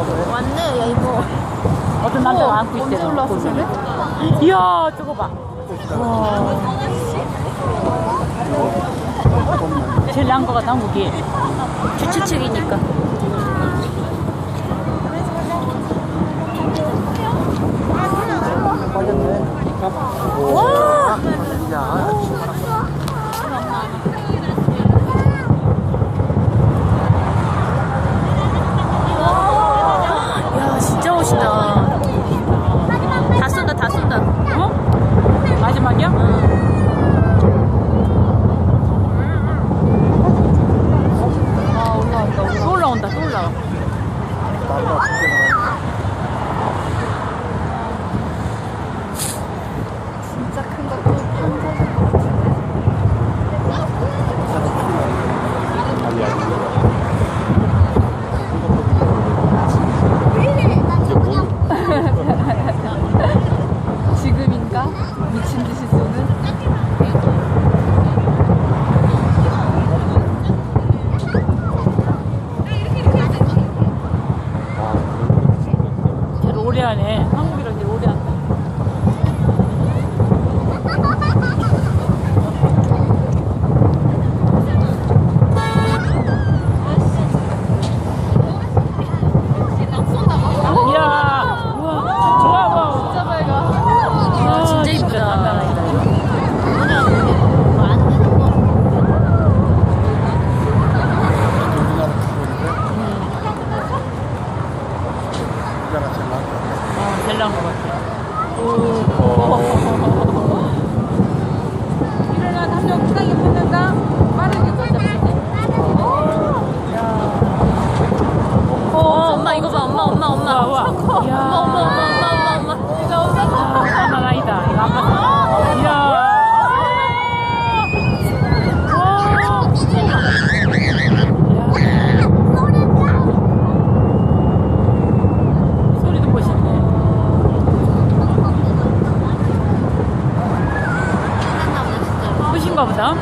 왔네, 야, 이거. 어떤 남자가 안고 있대. 언제 올라왔어, 쟤네? 이야, 저거 봐. 제일 나은 거 같아, 한국이. 주최측이니까. 와! 야, 진짜 멋있다. 다 쏜다, 다 쏜다. 어? 마지막이야? 아, 올라온다. 또 올라온다, 또 올라와. 진짜 큰가 또 판사질 것 같아. 지금인가? 미친 듯이 쏘는? 제일 오래 하네. 한국이랑 제일 오래 한다. 이야, 우와, 좋아, 와. 진짜 밝아. 아, 진짜 이쁘다. 장난 아니다. 제일 나은 것 같아. 일어나, 한명 크게 붙는다. 빠르게 걷자. 엄마 이거 봐, 엄마. 우와, 우와. 엄마. 이거 엄마. 장난 아니다. 이거 아빠. 이야. 소리도 멋있네. 끝인가 보다.